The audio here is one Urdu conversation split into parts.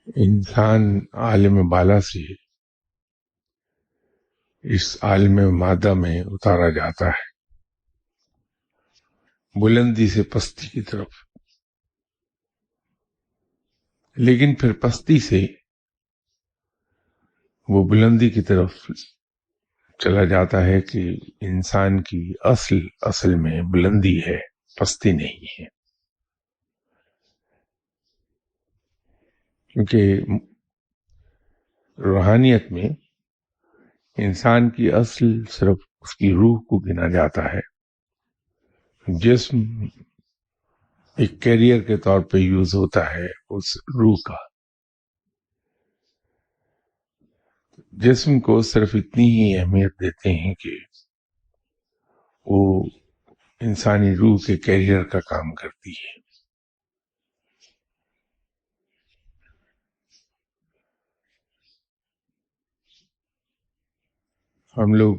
انسان عالم بالا سے اس عالم مادہ میں اتارا جاتا ہے، بلندی سے پستی کی طرف، لیکن پھر پستی سے وہ بلندی کی طرف چلا جاتا ہے کہ انسان کی اصل میں بلندی ہے، پستی نہیں ہے، کیونکہ روحانیت میں انسان کی اصل صرف اس کی روح کو گنا جاتا ہے۔ جسم ایک کیریئر کے طور پہ یوز ہوتا ہے اس روح کا۔ جسم کو صرف اتنی ہی اہمیت دیتے ہیں کہ وہ انسانی روح کے کیریئر کا کام کرتی ہے۔ ہم لوگ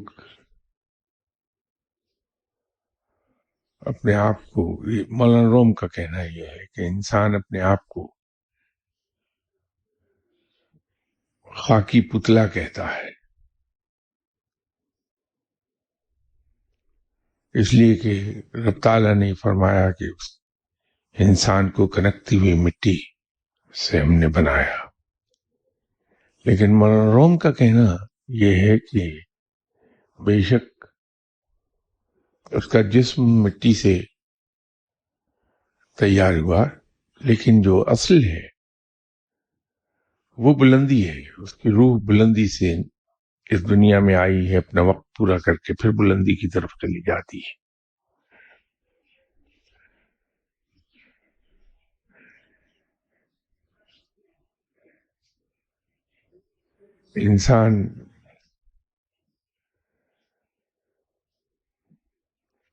اپنے آپ کو، مولانا روم کا کہنا یہ ہے کہ انسان اپنے آپ کو خاکی پتلا کہتا ہے، اس لیے کہ رب تعالیٰ نے فرمایا کہ اس انسان کو کنکتی ہوئی مٹی سے ہم نے بنایا۔ لیکن مولانا روم کا کہنا یہ ہے کہ بے شک اس کا جسم مٹی سے تیار ہوا، لیکن جو اصل ہے وہ بلندی ہے، اس کی روح بلندی سے اس دنیا میں آئی ہے، اپنا وقت پورا کر کے پھر بلندی کی طرف چلی جاتی ہے۔ انسان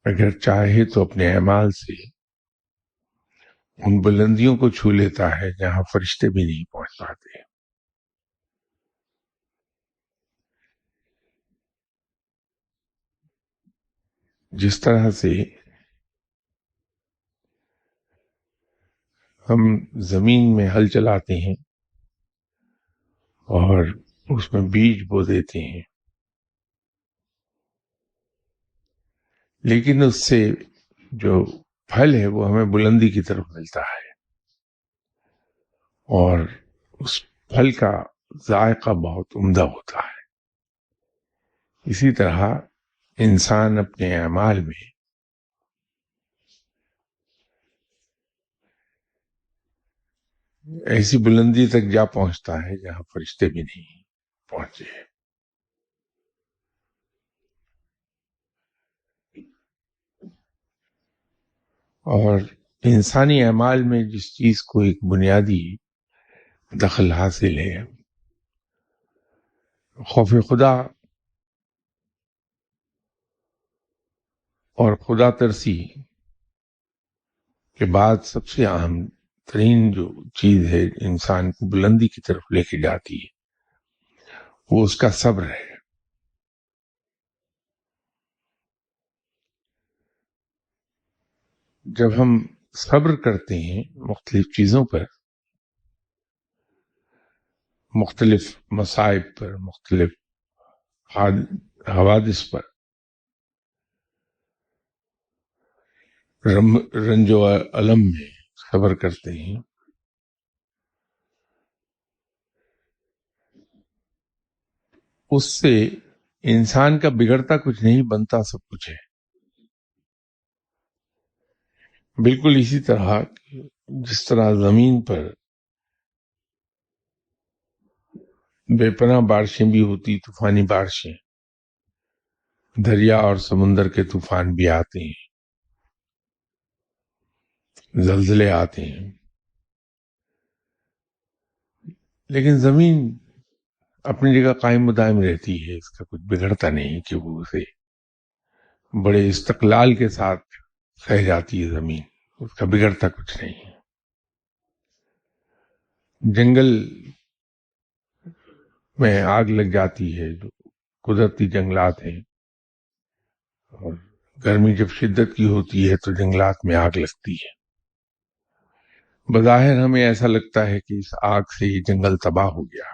اگر چاہے تو اپنے اعمال سے ان بلندیوں کو چھو لیتا ہے جہاں فرشتے بھی نہیں پہنچ پاتے۔ جس طرح سے ہم زمین میں ہل چلاتے ہیں اور اس میں بیج بو دیتے ہیں، لیکن اس سے جو پھل ہے وہ ہمیں بلندی کی طرف ملتا ہے، اور اس پھل کا ذائقہ بہت عمدہ ہوتا ہے۔ اسی طرح انسان اپنے اعمال میں ایسی بلندی تک جا پہنچتا ہے جہاں فرشتے بھی نہیں پہنچے۔ اور انسانی اعمال میں جس چیز کو ایک بنیادی دخل حاصل ہے، خوف خدا اور خدا ترسی کے بعد سب سے اہم ترین جو چیز ہے انسان کو بلندی کی طرف لے کے جاتی ہے، وہ اس کا صبر ہے۔ جب ہم صبر کرتے ہیں مختلف چیزوں پر، مختلف مصائب پر، مختلف حوادث پر، رنج و الم میں صبر کرتے ہیں، اس سے انسان کا بگڑتا کچھ نہیں، بنتا سب کچھ ہے۔ بالکل اسی طرح جس طرح زمین پر بے پناہ بارشیں بھی ہوتی، طوفانی بارشیں، دریا اور سمندر کے طوفان بھی آتے ہیں، زلزلے آتے ہیں، لیکن زمین اپنی جگہ قائم و دائم رہتی ہے، اس کا کچھ بگڑتا نہیں کہ وہ اسے بڑے استقلال کے ساتھ سہ جاتی ہے زمین، اس کا بگڑتا کچھ نہیں ہے۔ جنگل میں آگ لگ جاتی ہے، جو قدرتی جنگلات ہیں، اور گرمی جب شدت کی ہوتی ہے تو جنگلات میں آگ لگتی ہے۔ بظاہر ہمیں ایسا لگتا ہے کہ اس آگ سے یہ جنگل تباہ ہو گیا،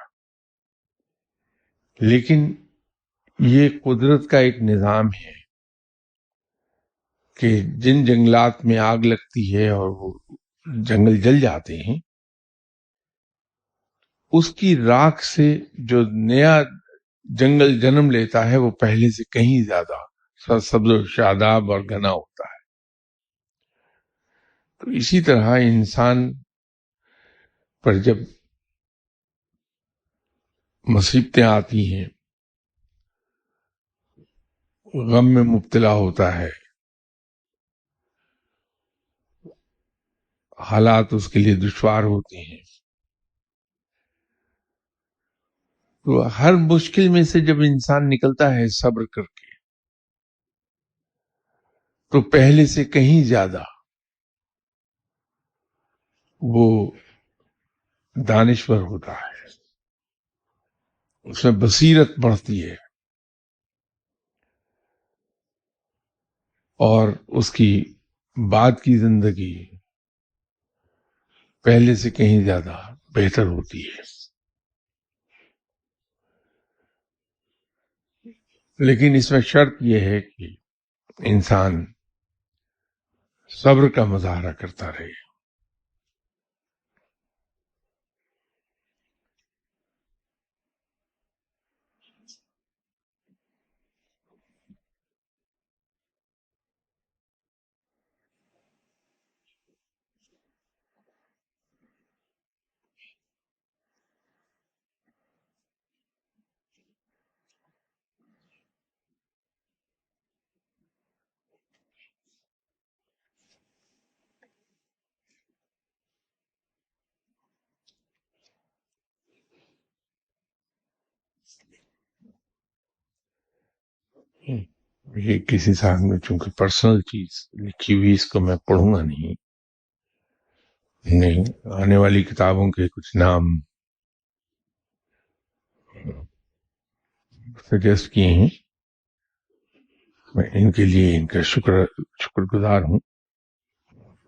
لیکن یہ قدرت کا ایک نظام ہے کہ جن جنگلات میں آگ لگتی ہے اور وہ جنگل جل جاتے ہیں، اس کی راکھ سے جو نیا جنگل جنم لیتا ہے وہ پہلے سے کہیں زیادہ سبز و شاداب اور گھنا ہوتا ہے۔ تو اسی طرح انسان پر جب مصیبتیں آتی ہیں، غم میں مبتلا ہوتا ہے، حالات اس کے لیے دشوار ہوتے ہیں، تو ہر مشکل میں سے جب انسان نکلتا ہے صبر کر کے، تو پہلے سے کہیں زیادہ وہ دانشور ہوتا ہے، اس میں بصیرت بڑھتی ہے، اور اس کی بعد کی زندگی پہلے سے کہیں زیادہ بہتر ہوتی ہے۔ لیکن اس میں شرط یہ ہے کہ انسان صبر کا مظاہرہ کرتا رہے۔ یہ کسی صاحب نے چونکہ پرسنل چیز لکھی ہوئی، اس کو میں پڑھوں گا نہیں، آنے والی کتابوں کے کچھ نام سجیسٹ کیے ہیں، میں ان کے لیے ان کا شکر گزار ہوں۔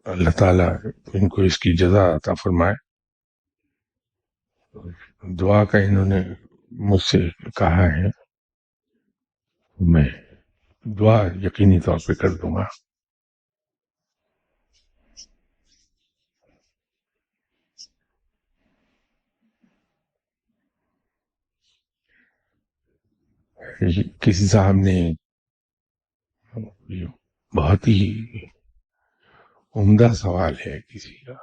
اللہ تعالیٰ ان کو اس کی جزا عطا فرمائے۔ دعا کا انہوں نے مجھ سے کہا ہے، میں دعا یقینی طور پہ کر دوں گا۔ کسی صاحب نے بہت ہی عمدہ سوال ہے کسی کا،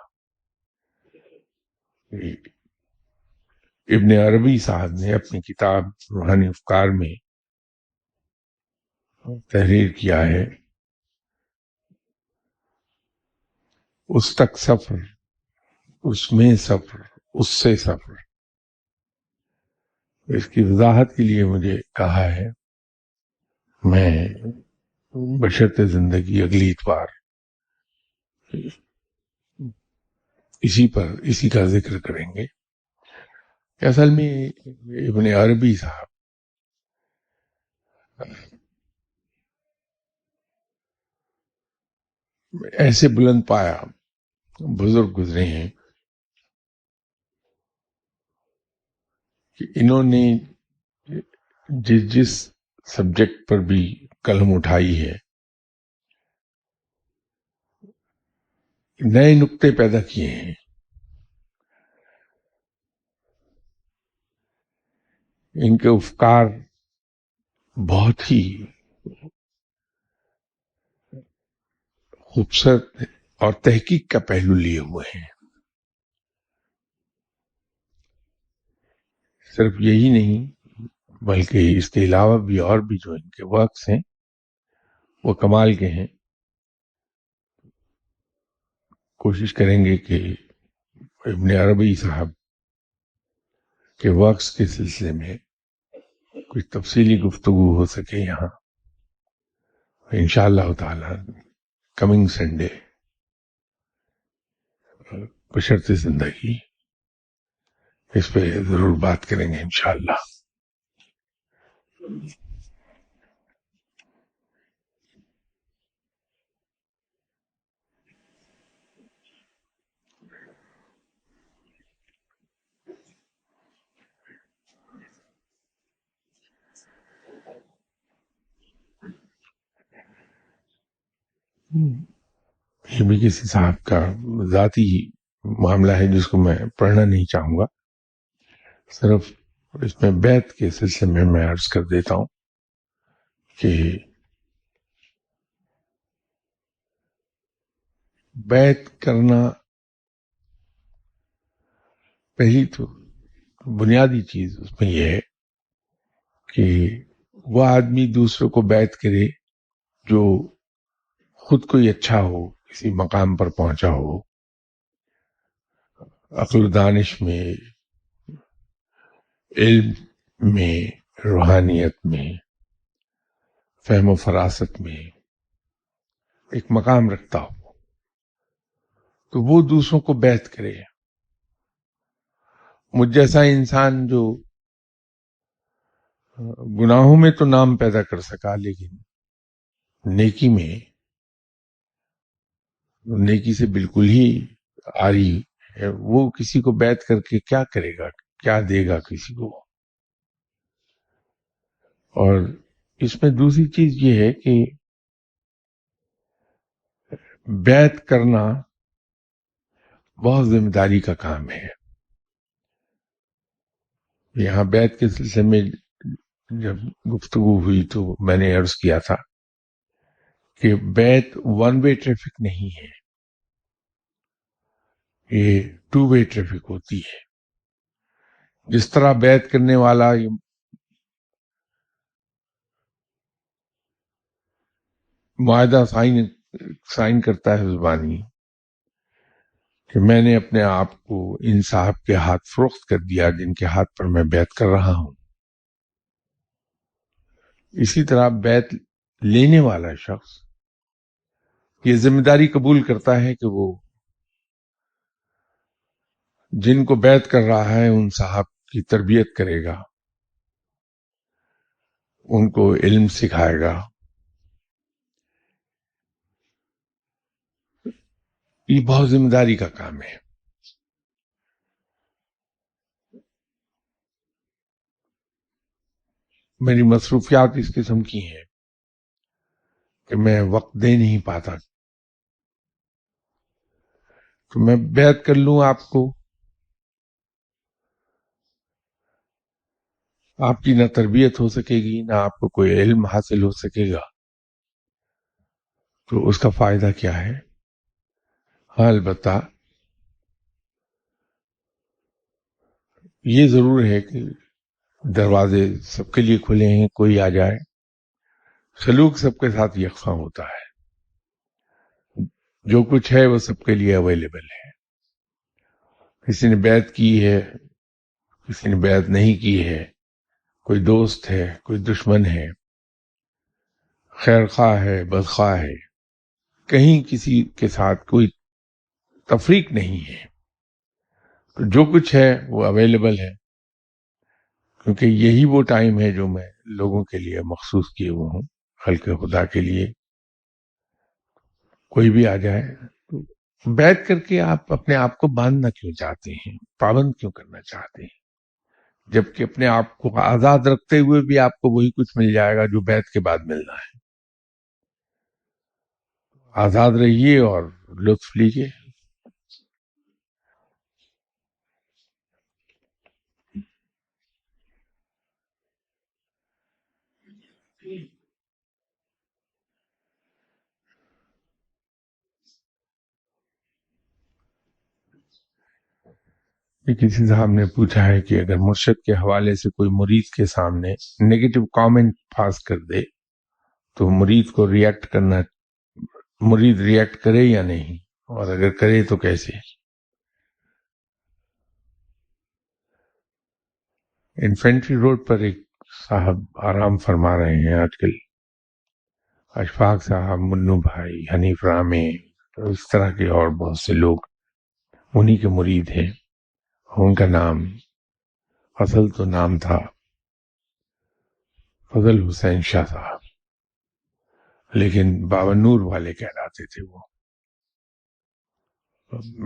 ابن عربی صاحب نے اپنی کتاب روحانی افکار میں تحریر کیا ہے، اس تک سفر، اس میں سفر، اس سے سفر۔ اس کی وضاحت کے لیے مجھے کہا ہے، میں بشرط زندگی اگلی اتوار اسی کا ذکر کریں گے۔ اصل میں ابن عربی صاحب ایسے بلند پایا بزرگ گزرے ہیں کہ انہوں نے جس سبجیکٹ پر بھی قلم اٹھائی ہے، نئے نقطے پیدا کیے ہیں۔ ان کے افکار بہت ہی خوبصورت اور تحقیق کا پہلو لیے ہوئے ہیں۔ صرف یہی نہیں بلکہ اس کے علاوہ بھی اور بھی جو ان کے ورکس ہیں وہ کمال کے ہیں۔ کوشش کریں گے کہ ابن عربی صاحب کے ورکس کے سلسلے میں کچھ تفصیلی گفتگو ہو سکے یہاں، انشاءاللہ تعالی کمنگ سنڈے بشرط زندگی اس پہ ضرور بات کریں گے انشاءاللہ۔ یہ بھی کسی صاحب کا ذاتی معاملہ ہے جس کو میں پڑھنا نہیں چاہوں گا، صرف اس میں بیعت کے سلسلے میں میں عرض کر دیتا ہوں کہ بیعت کرنا پہلی تو بنیادی چیز اس میں یہ ہے کہ وہ آدمی دوسروں کو بیعت کرے جو خود کوئی اچھا ہو، کسی مقام پر پہنچا ہو، عقل و دانش میں، علم میں، روحانیت میں، فہم و فراست میں ایک مقام رکھتا ہو تو وہ دوسروں کو بیعت کرے۔ مجھ جیسا انسان جو گناہوں میں تو نام پیدا کر سکا لیکن نیکی میں، نیکی سے بالکل ہی عاری ہے، وہ کسی کو بیعت کر کے کیا کرے گا، کیا دے گا کسی کو؟ اور اس میں دوسری چیز یہ ہے کہ بیعت کرنا بہت ذمہ داری کا کام ہے۔ یہاں بیعت کے سلسلے میں جب گفتگو ہوئی تو میں نے عرض کیا تھا کہ بیعت ون وے ٹریفک نہیں ہے، یہ ٹو وے ٹریفک ہوتی ہے۔ جس طرح بیعت کرنے والا معاہدہ سائن کرتا ہے زبانی کہ میں نے اپنے آپ کو ان صاحب کے ہاتھ فروخت کر دیا جن کے ہاتھ پر میں بیعت کر رہا ہوں، اسی طرح بیعت لینے والا شخص یہ ذمہ داری قبول کرتا ہے کہ وہ جن کو بیعت کر رہا ہے ان صاحب کی تربیت کرے گا، ان کو علم سکھائے گا۔ یہ بہت ذمہ داری کا کام ہے۔ میری مصروفیات اس قسم کی ہیں کہ میں وقت دے نہیں پاتا تو میں بیعت کر لوں آپ کو، آپ کی نہ تربیت ہو سکے گی، نہ آپ کو کوئی علم حاصل ہو سکے گا، تو اس کا فائدہ کیا ہے؟ ہاں البتہ یہ ضرور ہے کہ دروازے سب کے لیے کھلے ہیں، کوئی آ جائے، سلوک سب کے ساتھ یکساں ہوتا ہے، جو کچھ ہے وہ سب کے لیے اویلیبل ہے۔ کسی نے بیعت کی ہے، کسی نے بیعت نہیں کی ہے، کوئی دوست ہے، کوئی دشمن ہے، خیر خواہ ہے، بدخواہ ہے، کہیں کسی کے ساتھ کوئی تفریق نہیں ہے، تو جو کچھ ہے وہ اویلیبل ہے، کیونکہ یہی وہ ٹائم ہے جو میں لوگوں کے لیے مخصوص کیے ہوئے ہوں، خلق خدا کے لیے۔ کوئی بھی آ جائے تو بیعت کر کے آپ اپنے آپ کو باندھنا کیوں چاہتے ہیں، پابند کیوں کرنا چاہتے ہیں، جبکہ اپنے آپ کو آزاد رکھتے ہوئے بھی آپ کو وہی کچھ مل جائے گا جو بیعت کے بعد ملنا ہے۔ آزاد رہیے اور لطف لیجیے۔ کسی صاحب نے پوچھا ہے کہ اگر مرشد کے حوالے سے کوئی مرید کے سامنے نیگیٹو کامنٹ پاس کر دے تو مرید ریئیکٹ کرے یا نہیں، اور اگر کرے تو کیسے؟ انفینٹری روڈ پر ایک صاحب آرام فرما رہے ہیں آج کل، اشفاق صاحب، منو بھائی، حنیف رامے، اس طرح کے اور بہت سے لوگ انہی کے مرید ہیں۔ ان کا نام اصل تو نام تھا فضل حسین شاہ صاحب، لیکن بابا نور والے کہلاتے تھے وہ۔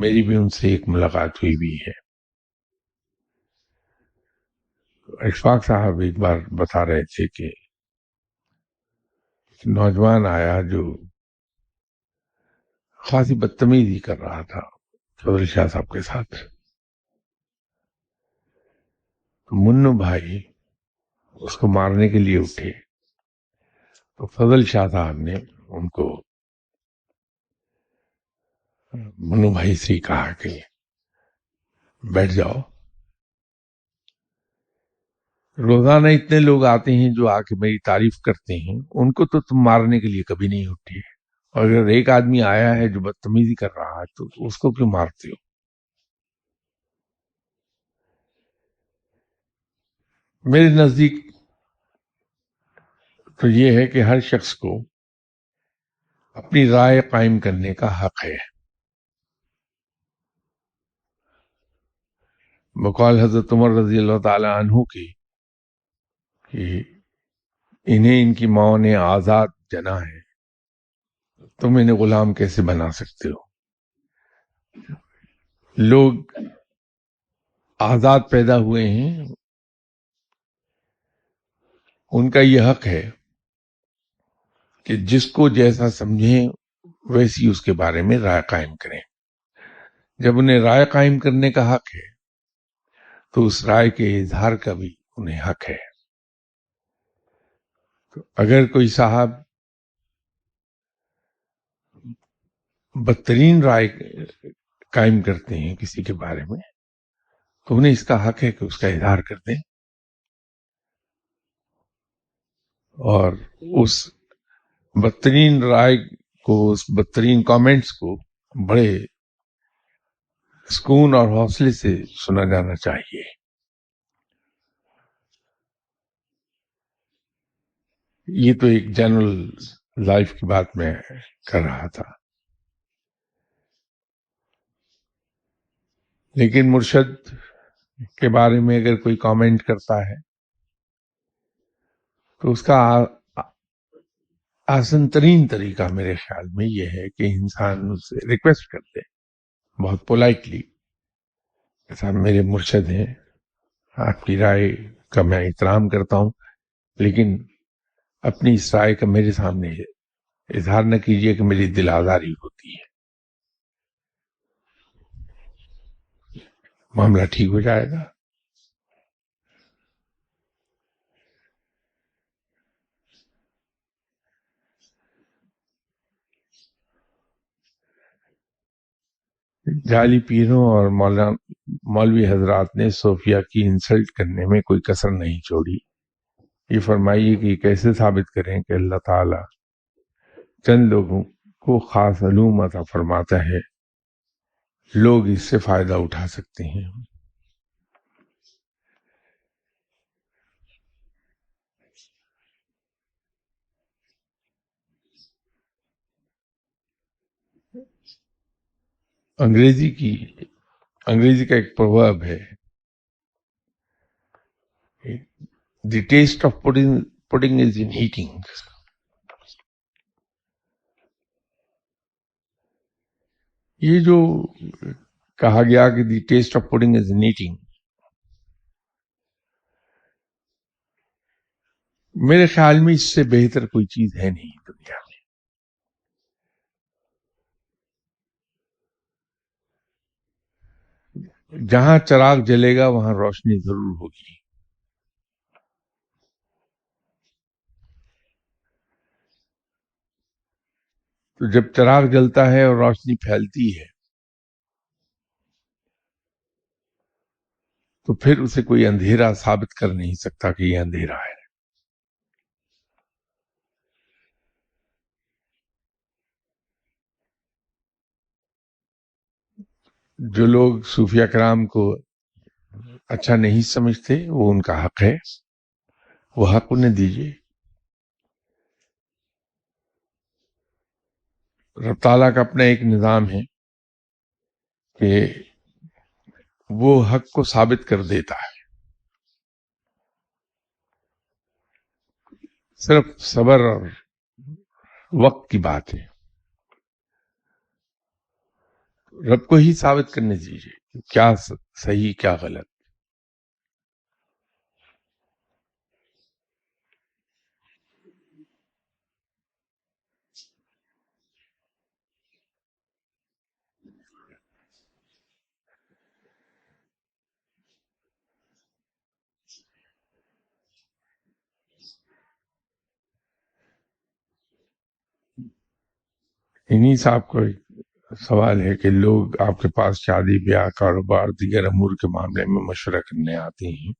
میری بھی ان سے ایک ملاقات ہوئی بھی ہے۔ اشفاق صاحب ایک بار بتا رہے تھے کہ نوجوان آیا جو خاصی بدتمیزی کر رہا تھا فضل شاہ صاحب کے ساتھ. منو بھائی اس کو مارنے کے لیے اٹھے تو فضل شاہ صاحب نے ان کو منو بھائی سے ہی کہا کہ بیٹھ جاؤ. روزانہ اتنے لوگ آتے ہیں جو آ کے میری تعریف کرتے ہیں، ان کو تو تم مارنے کے لیے کبھی نہیں اٹھے، اور اگر ایک آدمی آیا ہے جو بدتمیزی کر رہا ہے تو اس کو کیوں مارتے ہو؟ میرے نزدیک تو یہ ہے کہ ہر شخص کو اپنی رائے قائم کرنے کا حق ہے. بقول حضرت عمر رضی اللہ تعالی عنہ کی کہ انہیں ان کی ماں نے آزاد جنا ہے، تم انہیں غلام کیسے بنا سکتے ہو؟ لوگ آزاد پیدا ہوئے ہیں، ان کا یہ حق ہے کہ جس کو جیسا سمجھیں ویسی اس کے بارے میں رائے قائم کریں. جب انہیں رائے قائم کرنے کا حق ہے تو اس رائے کے اظہار کا بھی انہیں حق ہے. تو اگر کوئی صاحب بدترین رائے قائم کرتے ہیں کسی کے بارے میں تو انہیں اس کا حق ہے کہ اس کا اظہار کر دیں، اور اس بدترین رائے کو، اس بدترین کامنٹس کو بڑے سکون اور حوصلے سے سنا جانا چاہیے. یہ تو ایک جنرل لائف کی بات میں کر رہا تھا، لیکن مرشد کے بارے میں اگر کوئی کامنٹ کرتا ہے تو اس کا آسان ترین طریقہ میرے خیال میں یہ ہے کہ انسان اس سے ریکویسٹ کر دے بہت پولائٹلی، صاحب میرے مرشد ہیں، آپ کی رائے کا میں احترام کرتا ہوں، لیکن اپنی اس رائے کا میرے سامنے اظہار نہ کیجیے کہ میری دل آزاری ہوتی ہے. معاملہ ٹھیک ہو جائے گا. جعلی پیروں اور مولوی حضرات نے صوفیہ کی انسلٹ کرنے میں کوئی کسر نہیں چھوڑی. یہ فرمائیے کہ کیسے ثابت کریں کہ اللہ تعالی چند لوگوں کو خاص علوم عطا فرماتا ہے، لوگ اس سے فائدہ اٹھا سکتے ہیں. انگریزی کا ایک پروورب ہے، the test of pudding is in eating. یہ جو کہا گیا کہ the test of pudding is in eating, میرے خیال میں اس سے بہتر کوئی چیز ہے نہیں دنیا میں. جہاں چراغ جلے گا وہاں روشنی ضرور ہوگی. تو جب چراغ جلتا ہے اور روشنی پھیلتی ہے تو پھر اسے کوئی اندھیرا ثابت کر نہیں سکتا کہ یہ اندھیرا ہے. جو لوگ صوفیہ کرام کو اچھا نہیں سمجھتے وہ ان کا حق ہے، وہ حق انہیں دیجیے. رب تعالیٰ کا اپنا ایک نظام ہے کہ وہ حق کو ثابت کر دیتا ہے. صرف صبر اور وقت کی بات ہے. رب کو ہی ثابت کرنے دیجیے کہ کیا صحیح کیا غلط. انہی صاحب کو ایک سوال ہے کہ لوگ آپ کے پاس شادی بیاہ کاروبار دیگر امور کے معاملے میں مشورہ کرنے آتے ہیں،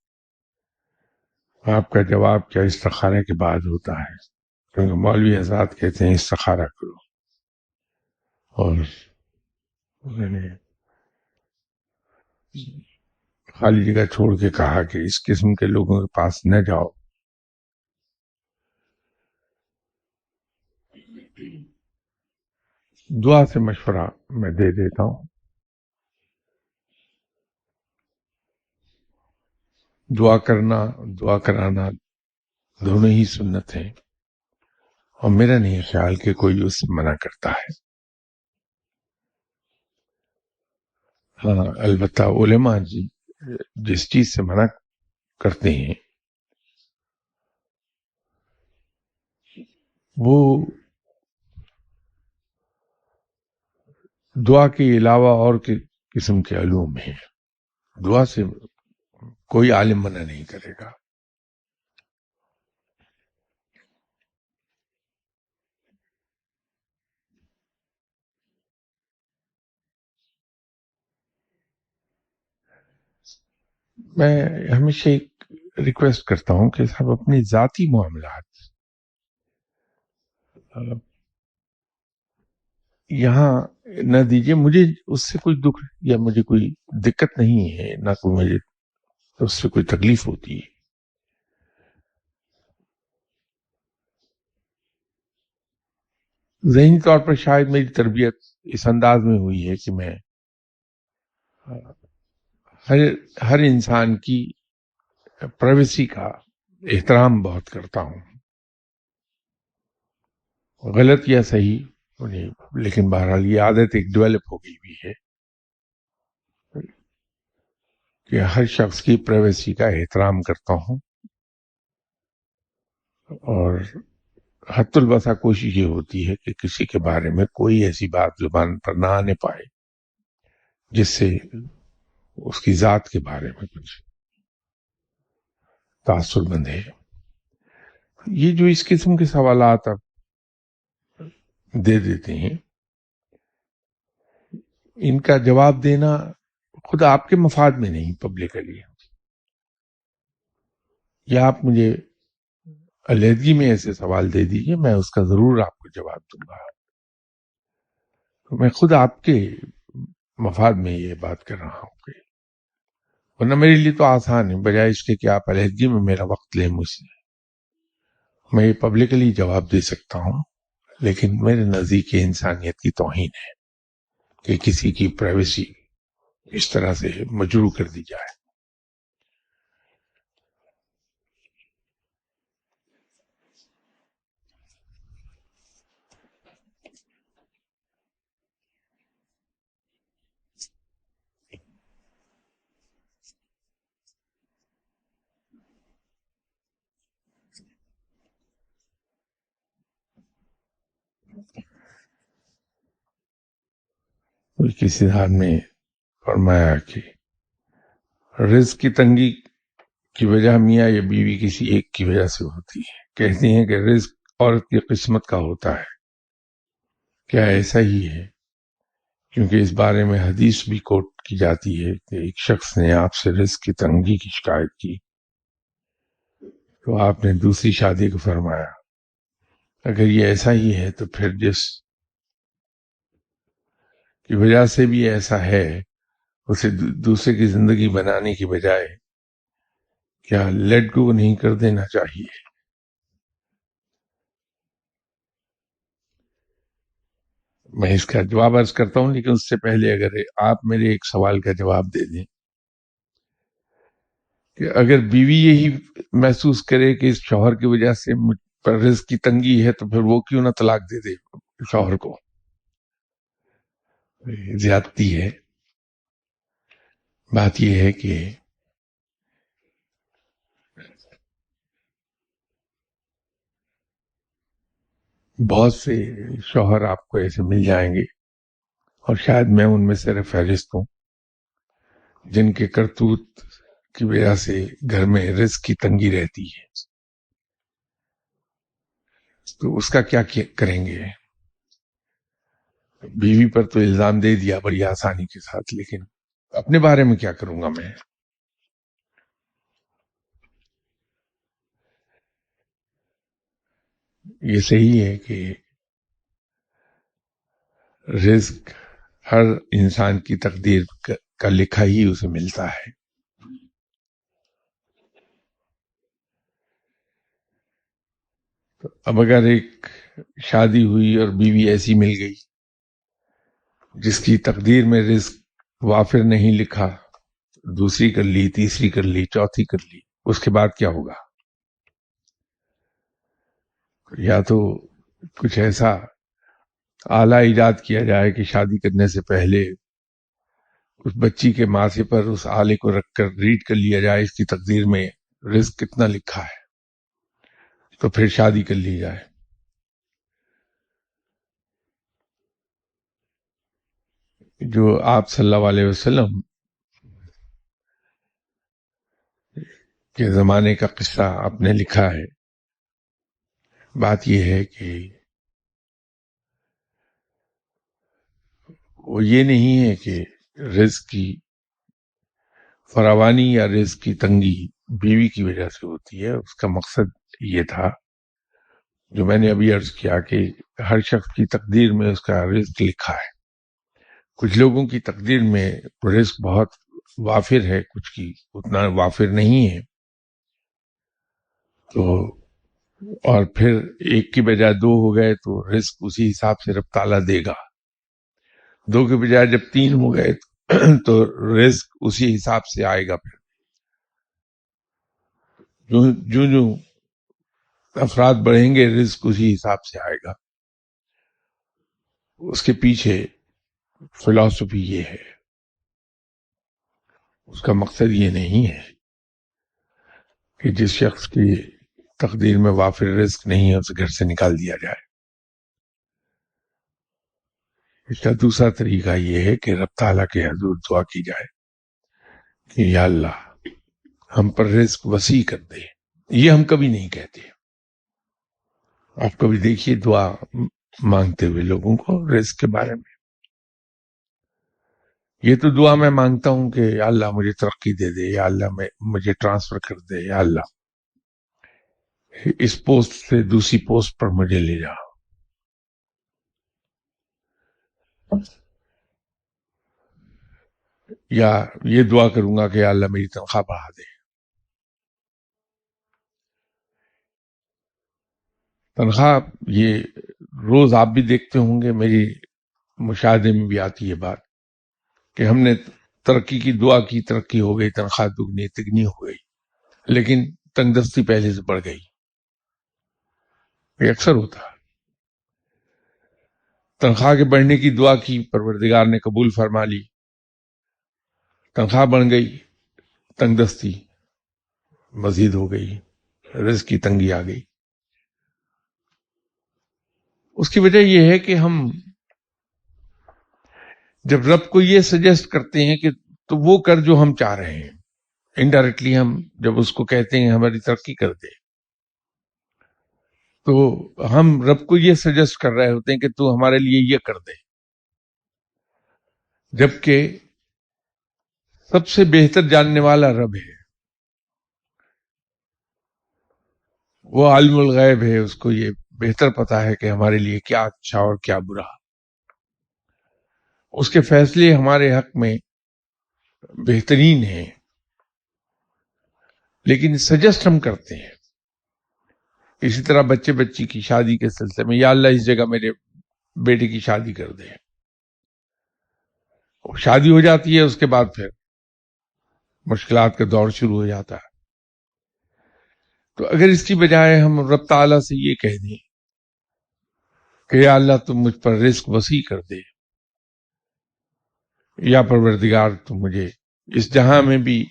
آپ کا جواب کیا استخارے کے بعد ہوتا ہے؟ کیونکہ مولوی حضرات کہتے ہیں استخارہ کرو، اور انہوں نے خالی جگہ چھوڑ کے کہا کہ اس قسم کے لوگوں کے پاس نہ جاؤ۔ دعا سے مشورہ میں دے دیتا ہوں، دعا کرنا دعا کرانا دونوں ہی سنت ہیں، اور میرا نہیں خیال کہ کوئی اس سے منع کرتا ہے۔ ہاں البتہ علماء جی جس چیز سے منع کرتے ہیں وہ دعا کے علاوہ اور قسم کے علوم ہیں۔ دعا سے کوئی عالم منع نہیں کرے گا۔ میں ہمیشہ ایک ریکویسٹ کرتا ہوں کہ صاحب اپنی ذاتی معاملات یہاں نہ دیجیے۔ مجھے اس سے کوئی دکھ یا مجھے کوئی دقت نہیں ہے، نہ کوئی مجھے اس سے کوئی تکلیف ہوتی ہے۔ ذہنی طور پر شاید میری تربیت اس انداز میں ہوئی ہے کہ میں ہر انسان کی پرائیویسی کا احترام بہت کرتا ہوں، غلط یا صحیح لیکن بہرحال یہ عادت ایک ڈیولپ ہو گئی بھی ہے کہ ہر شخص کی پرائیویسی کا احترام کرتا ہوں، اور حت البتہ کوشش یہ ہوتی ہے کہ کسی کے بارے میں کوئی ایسی بات زبان پر نہ آنے پائے جس سے اس کی ذات کے بارے میں کچھ تاثر بند ہے۔ یہ جو اس قسم کے سوالات آپ دے دیتے ہیں، ان کا جواب دینا خود آپ کے مفاد میں نہیں، پبلکلی، یا آپ مجھے علیحدگی میں ایسے سوال دے دیجیے، میں اس کا ضرور آپ کو جواب دوں گا۔ میں خود آپ کے مفاد میں یہ بات کر رہا ہوں کہ ورنہ میرے لیے تو آسان ہے، بجائے اس کے کہ آپ علیحدگی میں میرا وقت لیں مجھ سے، میں یہ پبلکلی جواب دے سکتا ہوں، لیکن میرے نزدیک یہ انسانیت کی توہین ہے کہ کسی کی پرائیویسی اس طرح سے مجروح کر دی جائے۔ کسی صاحب نے فرمایا کہ رزق کی تنگی کی وجہ میاں یا بیوی کسی ایک کی وجہ سے ہوتی ہے۔ کہتے ہیں کہ رزق عورت کی قسمت کا ہوتا ہے، کیا ایسا ہی ہے؟ کیونکہ اس بارے میں حدیث بھی کوٹ کی جاتی ہے کہ ایک شخص نے آپ سے رزق کی تنگی کی شکایت کی تو آپ نے دوسری شادی کو فرمایا اگر یہ ایسا ہی ہے تو پھر جس کی وجہ سے بھی ایسا ہے اسے دوسرے کی زندگی بنانے کی بجائے کیا لیٹ گو نہیں کر دینا چاہیے؟ میں اس کا جواب عرض کرتا ہوں، لیکن اس سے پہلے اگر آپ میرے ایک سوال کا جواب دے دیں کہ اگر بیوی یہی محسوس کرے کہ اس شوہر کی وجہ سے مجھ پر رزق کی تنگی ہے تو پھر وہ کیوں نہ طلاق دے دے شوہر کو؟ زیادتی ہے۔ بات یہ ہے کہ بہت سے شوہر آپ کو ایسے مل جائیں گے، اور شاید میں ان میں سے فہرست ہوں، جن کے کرتوت کی وجہ سے گھر میں رزق کی تنگی رہتی ہے، تو اس کا کیا کریں گے؟ بیوی پر تو الزام دے دیا بڑی آسانی کے ساتھ، لیکن اپنے بارے میں کیا کروں گا میں؟ یہ صحیح ہے کہ رزق ہر انسان کی تقدیر کا لکھا ہی اسے ملتا ہے. اب اگر ایک شادی ہوئی اور بیوی ایسی مل گئی جس کی تقدیر میں رزق وافر نہیں لکھا، دوسری کر لی، تیسری کر لی، چوتھی کر لی، اس کے بعد کیا ہوگا؟ یا تو کچھ ایسا آلہ ایجاد کیا جائے کہ شادی کرنے سے پہلے اس بچی کے ماتھے پر اس آلے کو رکھ کر ریڈ کر لیا جائے اس کی تقدیر میں رزق کتنا لکھا ہے، تو پھر شادی کر لی جائے. جو آپ صلی اللہ علیہ وسلم کے زمانے کا قصہ آپ نے لکھا ہے. بات یہ ہے کہ وہ یہ نہیں ہے کہ رزق کی فراوانی یا رزق کی تنگی بیوی کی وجہ سے ہوتی ہے. اس کا مقصد یہ تھا جو میں نے ابھی عرض کیا کہ ہر شخص کی تقدیر میں اس کا رزق لکھا ہے. کچھ لوگوں کی تقدیر میں رزق بہت وافر ہے، کچھ کی اتنا وافر نہیں ہے. تو اور پھر ایک کی بجائے دو ہو گئے تو رزق اسی حساب سے رب تعالیٰ دے گا. دو کے بجائے جب تین ہو گئے تو رزق اسی حساب سے آئے گا. پھر جو افراد بڑھیں گے رزق اسی حساب سے آئے گا. اس کے پیچھے فلسفی یہ ہے، اس کا مقصد یہ نہیں ہے کہ جس شخص کی تقدیر میں وافر رزق نہیں ہے اسے گھر سے نکال دیا جائے. اس کا دوسرا طریقہ یہ ہے کہ رب تعالیٰ کے حضور دعا کی جائے کہ یا اللہ ہم پر رزق وسیع کر دے. یہ ہم کبھی نہیں کہتے. آپ کبھی دیکھیے دعا مانگتے ہوئے لوگوں کو رزق کے بارے میں. یہ تو دعا میں مانگتا ہوں کہ یا اللہ مجھے ترقی دے دے، یا اللہ مجھے ٹرانسفر کر دے، یا اللہ اس پوسٹ سے دوسری پوسٹ پر مجھے لے جا. یا یہ دعا کروں گا کہ یا اللہ میری تنخواہ بڑھا دے. تنخواہ یہ روز آپ بھی دیکھتے ہوں گے، میری مشاہدے میں بھی آتی ہے بات کہ ہم نے ترقی کی دعا کی، ترقی ہو گئی، تنخواہ دگنی تگنی ہو گئی، لیکن تنگ دستی پہلے سے بڑھ گئی. یہ اکثر ہوتا ہے. تنخواہ کے بڑھنے کی دعا کی، پروردگار نے قبول فرما لی، تنخواہ بڑھ گئی، تنگ دستی مزید ہو گئی، رزق کی تنگی آ گئی. اس کی وجہ یہ ہے کہ ہم جب رب کو یہ سجیسٹ کرتے ہیں کہ تو وہ کر جو ہم چاہ رہے ہیں، انڈائریکٹلی ہم جب اس کو کہتے ہیں ہماری ترقی کر دے، تو ہم رب کو یہ سجیسٹ کر رہے ہوتے ہیں کہ تو ہمارے لیے یہ کر دے. جبکہ سب سے بہتر جاننے والا رب ہے، وہ عالم الغیب ہے، اس کو یہ بہتر پتا ہے کہ ہمارے لیے کیا اچھا اور کیا برا. اس کے فیصلے ہمارے حق میں بہترین ہیں، لیکن سجیسٹ ہم کرتے ہیں. اسی طرح بچے بچی کی شادی کے سلسلے میں یا اللہ اس جگہ میرے بیٹے کی شادی کر دے. شادی ہو جاتی ہے، اس کے بعد پھر مشکلات کا دور شروع ہو جاتا ہے. تو اگر اس کی بجائے ہم رب تعالیٰ سے یہ کہہ دیں کہ یا اللہ تم مجھ پر رزق وسیع کر دے، یا پروردگار تم مجھے اس جہاں میں بھی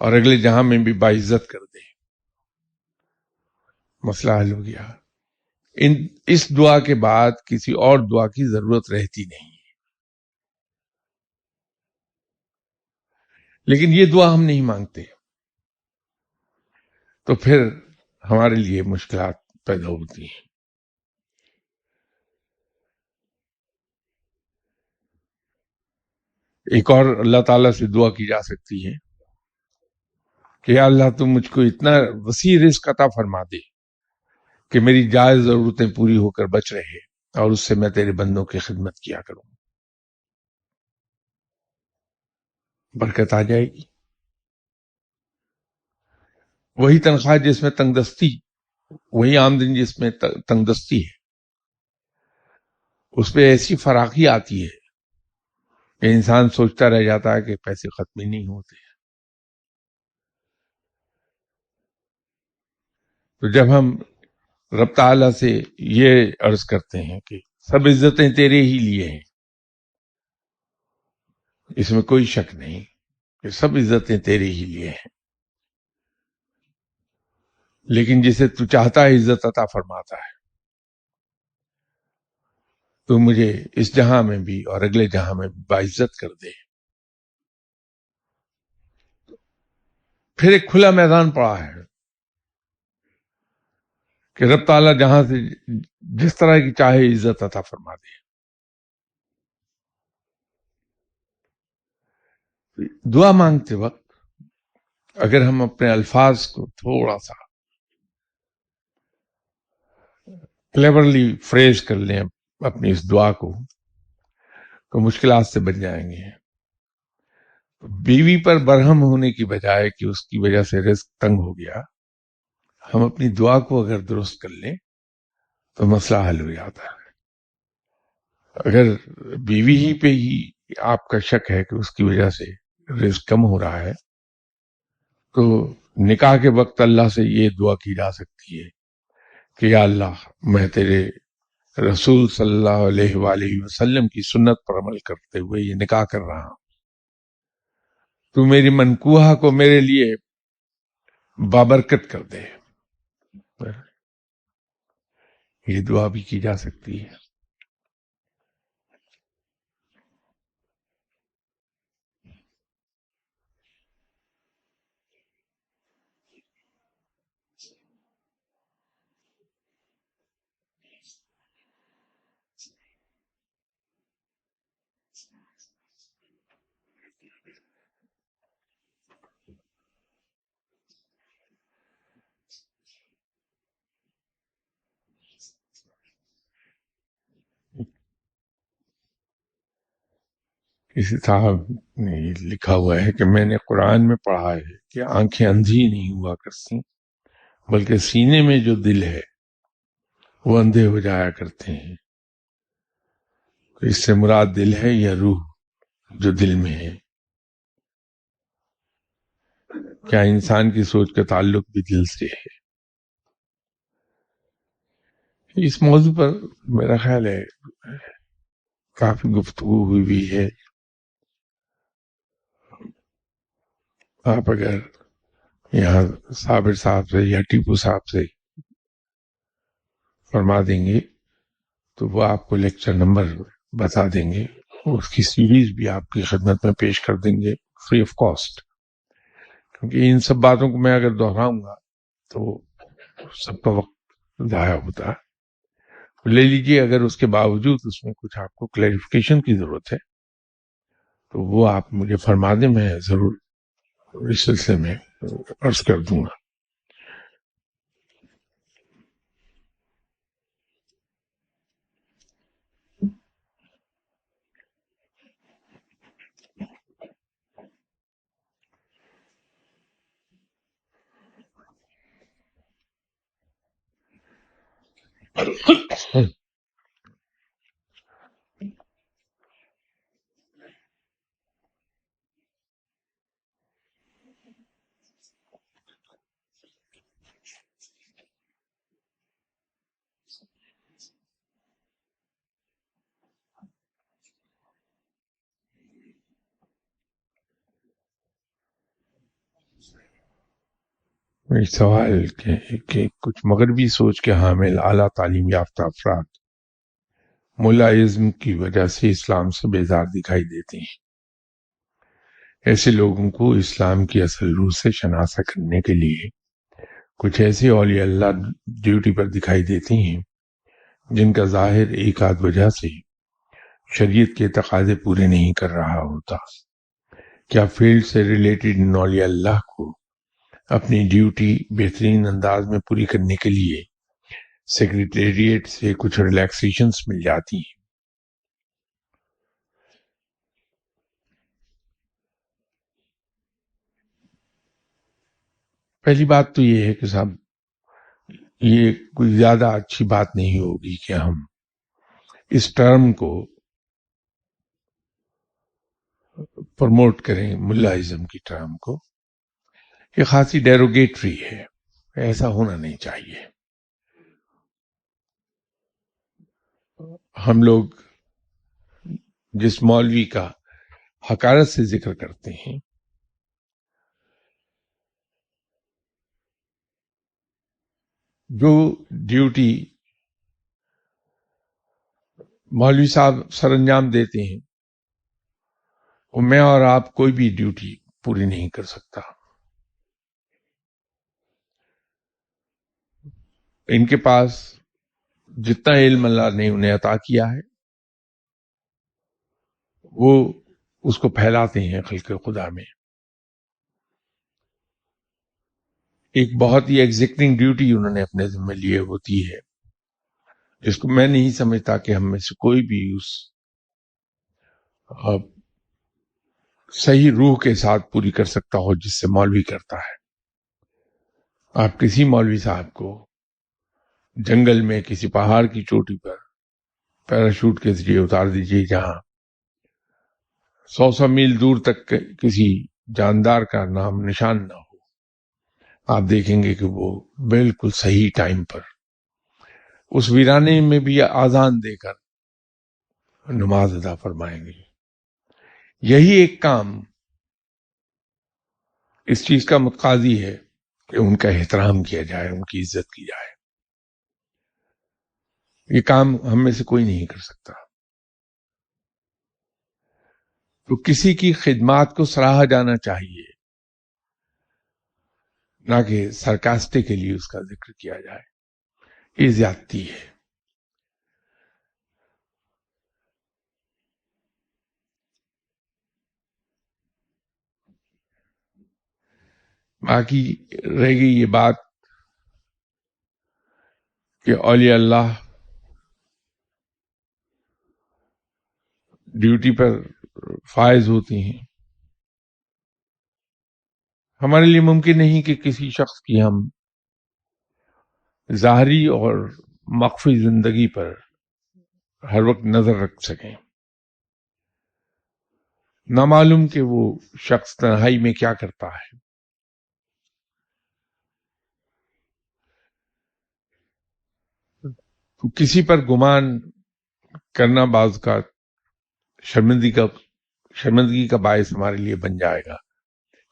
اور اگلے جہاں میں بھی باعزت کر دے، مسئلہ حل ہو گیا. اس دعا کے بعد کسی اور دعا کی ضرورت رہتی نہیں. لیکن یہ دعا ہم نہیں مانگتے، تو پھر ہمارے لیے مشکلات پیدا ہوتی ہیں. ایک اور اللہ تعالیٰ سے دعا کی جا سکتی ہے کہ یا اللہ تم مجھ کو اتنا وسیع رزق عطا فرما دے کہ میری جائز ضرورتیں پوری ہو کر بچ رہے اور اس سے میں تیرے بندوں کی خدمت کیا کروں، برکت آ جائے گی۔ وہی تنخواہ جس میں تنگ دستی، وہی آمدنی جس میں تنگ دستی ہے، اس پہ ایسی فراخی آتی ہے کہ انسان سوچتا رہ جاتا ہے کہ پیسے ختم ہی نہیں ہوتے۔ تو جب ہم رب تعالیٰ سے یہ عرض کرتے ہیں کہ سب عزتیں تیرے ہی لیے ہیں، اس میں کوئی شک نہیں کہ سب عزتیں تیرے ہی لیے ہیں، لیکن جسے تو چاہتا ہے عزت عطا فرماتا ہے۔ تو مجھے اس جہاں میں بھی اور اگلے جہاں میں بھی باعزت کر دے۔ پھر ایک کھلا میدان پڑا ہے کہ رب تعالیٰ جہاں سے جس طرح کی چاہے عزت عطا فرما دے۔ دعا مانگتے وقت اگر ہم اپنے الفاظ کو تھوڑا سا کلیورلی فریز کر لیں اپنی اس دعا کو، تو مشکلات سے بچ جائیں گے۔ بیوی پر برہم ہونے کی بجائے کہ اس کی وجہ سے رزق تنگ ہو گیا، ہم اپنی دعا کو اگر درست کر لیں تو مسئلہ حل ہو جاتا ہے۔ اگر بیوی ہی پہ ہی آپ کا شک ہے کہ اس کی وجہ سے رزق کم ہو رہا ہے، تو نکاح کے وقت اللہ سے یہ دعا کی جا سکتی ہے کہ یا اللہ میں تیرے رسول صلی اللہ علیہ وآلہ وسلم کی سنت پر عمل کرتے ہوئے یہ نکاح کر رہا ہوں، تو میری منکوہا کو میرے لیے بابرکت کر دے۔ یہ دعا بھی کی جا سکتی ہے۔ کسی صاحب نے لکھا ہوا ہے کہ میں نے قرآن میں پڑھا ہے کہ آنکھیں اندھی نہیں ہوا کرتی، بلکہ سینے میں جو دل ہے وہ اندھے ہو جایا کرتے ہیں۔ تو اس سے مراد دل ہے یا روح جو دل میں ہے؟ کیا انسان کی سوچ کا تعلق بھی دل سے ہے؟ اس موضوع پر میرا خیال ہے کافی گفتگو ہوئی بھی ہے۔ آپ اگر یہاں صابر صاحب سے یا ٹیپو صاحب سے فرما دیں گے تو وہ آپ کو لیکچر نمبر بتا دیں گے، اس کی سیریز بھی آپ کی خدمت میں پیش کر دیں گے فری آف کاسٹ، کیونکہ ان سب باتوں کو میں اگر دہراؤں گا تو سب کا وقت ضائع ہوتا ہے۔ لے لیجیے، اگر اس کے باوجود اس میں کچھ آپ کو کلیریفیکیشن کی ضرورت ہے تو وہ آپ مجھے فرما دیں، میں ضرور اس سلسلے میں عرض کر دوں گا۔ ایک سوال کہ کچھ مغربی سوچ کے حامل اعلیٰ تعلیم یافتہ افراد ملائزم کی وجہ سے اسلام سے بیزار دکھائی دیتے ہیں۔ ایسے لوگوں کو اسلام کی اصل روح سے شناسا کرنے کے لیے کچھ ایسے اولیاء اللہ ڈیوٹی پر دکھائی دیتے ہیں جن کا ظاہر ایک آدھ وجہ سے شریعت کے تقاضے پورے نہیں کر رہا ہوتا؟ کیا فیلڈ سے ریلیٹڈ اولیاء اللہ کو اپنی ڈیوٹی بہترین انداز میں پوری کرنے کے لیے سیکریٹریٹ سے کچھ ریلیکسیشنز مل جاتی ہیں؟ پہلی بات تو یہ ہے کہ صاحب یہ کوئی زیادہ اچھی بات نہیں ہوگی کہ ہم اس ٹرم کو پروموٹ کریں، ملازم کی ٹرم کو. یہ خاصی ڈیروگیٹری ہے، ایسا ہونا نہیں چاہیے. ہم لوگ جس مولوی کا حقارت سے ذکر کرتے ہیں، جو ڈیوٹی مولوی صاحب سر انجام دیتے ہیں وہ میں اور آپ کوئی بھی ڈیوٹی پوری نہیں کر سکتا. ان کے پاس جتنا علم اللہ نے انہیں عطا کیا ہے وہ اس کو پھیلاتے ہیں خلق خدا میں. ایک بہت ہی ایگزیکٹنگ ڈیوٹی انہوں نے اپنے ذمہ لیے ہوتی ہے، جس کو میں نہیں سمجھتا کہ ہم میں سے کوئی بھی اس صحیح روح کے ساتھ پوری کر سکتا ہو جس سے مولوی کرتا ہے. آپ کسی مولوی صاحب کو جنگل میں کسی پہاڑ کی چوٹی پر پیراشوٹ کے ذریعے اتار دیجیے جہاں 100 میل دور تک کسی جاندار کا نام نشان نہ ہو، آپ دیکھیں گے کہ وہ بالکل صحیح ٹائم پر اس ویرانے میں بھی آذان دے کر نماز ادا فرمائیں گے. یہی ایک کام اس چیز کا مقاضی ہے کہ ان کا احترام کیا جائے، ان کی عزت کی جائے. یہ کام ہم میں سے کوئی نہیں کر سکتا. تو کسی کی خدمات کو سراہا جانا چاہیے، نہ کہ سرکاسٹیکلی اس کا ذکر کیا جائے. یہ زیادتی ہے. باقی رہ گئی یہ بات کہ اولیاء اللہ ڈیوٹی پر فائز ہوتی ہیں. ہمارے لیے ممکن نہیں کہ کسی شخص کی ہم ظاہری اور مخفی زندگی پر ہر وقت نظر رکھ سکیں. نہ معلوم کہ وہ شخص تنہائی میں کیا کرتا ہے. تو کسی پر گمان کرنا بعض کا شرمندگی کا باعث ہمارے لیے بن جائے گا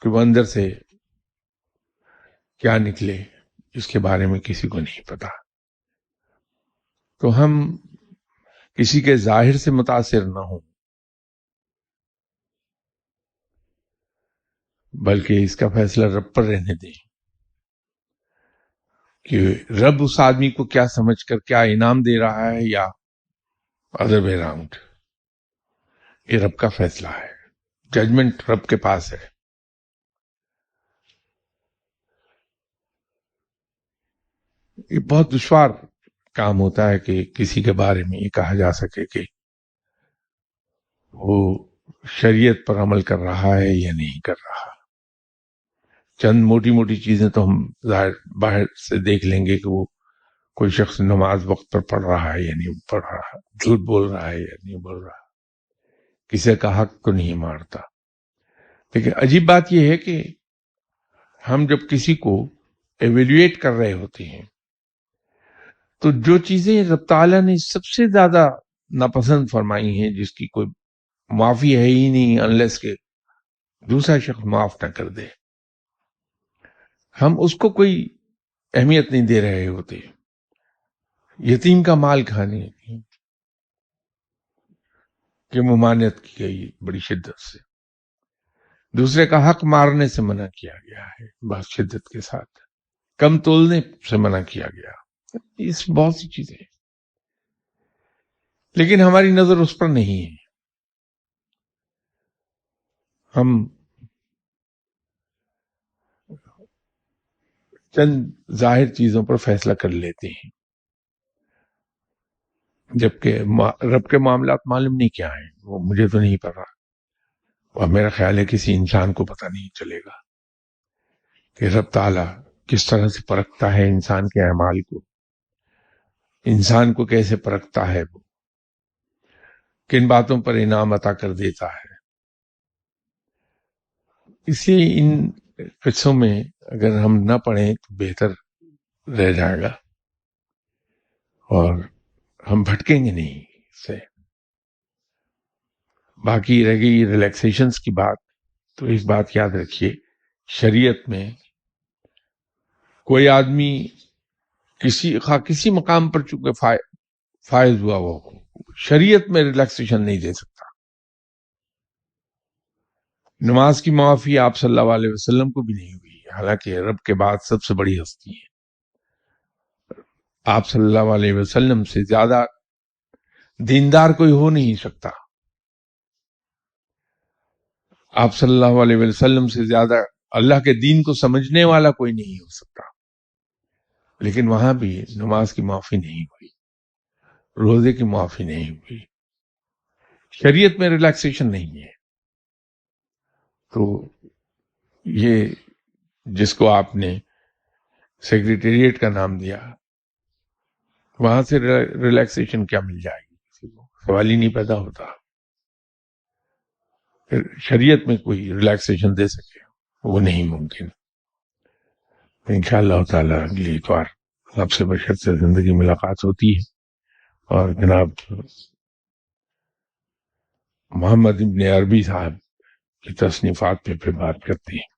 کہ وہ اندر سے کیا نکلے اس کے بارے میں کسی کو نہیں پتا. تو ہم کسی کے ظاہر سے متاثر نہ ہوں، بلکہ اس کا فیصلہ رب پر رہنے دیں کہ رب اس آدمی کو کیا سمجھ کر کیا انعام دے رہا ہے، یا ادر وے راؤنڈ. یہ رب کا فیصلہ ہے، ججمنٹ رب کے پاس ہے. یہ بہت دشوار کام ہوتا ہے کہ کسی کے بارے میں یہ کہا جا سکے کہ وہ شریعت پر عمل کر رہا ہے یا نہیں کر رہا. چند موٹی موٹی چیزیں تو ہم ظاہر باہر سے دیکھ لیں گے کہ وہ کوئی شخص نماز وقت پر پڑھ رہا ہے یا نہیں پڑھ رہا، جھوٹ بول رہا ہے یا نہیں بول رہا، کسی کا حق تو نہیں مارتا. لیکن عجیب بات یہ ہے کہ ہم جب کسی کو ایویلویٹ کر رہے ہوتے ہیں تو جو چیزیں رب تعالیٰ نے سب سے زیادہ ناپسند فرمائی ہیں، جس کی کوئی معافی ہے ہی نہیں انلیس کہ دوسرا شخص معاف نہ کر دے، ہم اس کو کوئی اہمیت نہیں دے رہے ہوتے. یتیم کا مال کھانے کی ممانعت کی گئی بڑی شدت سے، دوسرے کا حق مارنے سے منع کیا گیا ہے بہت شدت کے ساتھ، کم تولنے سے منع کیا گیا. اس بہت سی چیزیں لیکن ہماری نظر اس پر نہیں ہے. ہم چند ظاہر چیزوں پر فیصلہ کر لیتے ہیں، جبکہ رب کے معاملات معلوم نہیں کیا ہیں، وہ مجھے تو نہیں پتا، اور میرا خیال ہے کسی انسان کو پتہ نہیں چلے گا کہ رب تعالیٰ کس طرح سے پرکھتا ہے انسان کے اعمال کو، انسان کو کیسے پرکھتا ہے، وہ کن باتوں پر انعام عطا کر دیتا ہے. اسی ان قصوں میں اگر ہم نہ پڑھیں تو بہتر رہ جائے گا، اور ہم بھٹکیں گے نہیں اس سے. باقی رہ گئی ریلیکسیشنز کی بات، تو اس بات یاد رکھیے، شریعت میں کوئی آدمی کسی مقام پر چونکہ فائز ہوا وہ شریعت میں ریلیکسیشن نہیں دے سکتا. نماز کی معافی آپ صلی اللہ علیہ وسلم کو بھی نہیں ہوئی، حالانکہ رب کے بعد سب سے بڑی ہستی ہے. آپ صلی اللہ علیہ وسلم سے زیادہ دیندار کوئی ہو نہیں سکتا، آپ صلی اللہ علیہ وسلم سے زیادہ اللہ کے دین کو سمجھنے والا کوئی نہیں ہو سکتا. لیکن وہاں بھی نماز کی معافی نہیں ہوئی، روزے کی معافی نہیں ہوئی. شریعت میں ریلیکسیشن نہیں ہے. تو یہ جس کو آپ نے سیکریٹریٹ کا نام دیا، وہاں سے ریلیکسیشن کیا مل جائے گی؟ کسی کو سوال ہی نہیں پیدا ہوتا. پھر شریعت میں کوئی ریلیکسیشن دے سکے وہ نہیں ممکن. انشاءاللہ تعالی اگلی اتوار آپ سے بشر سے زندگی ملاقات ہوتی ہے، اور جناب محمد ابن عربی صاحب کی تصنیفات پہ بات کرتے ہیں.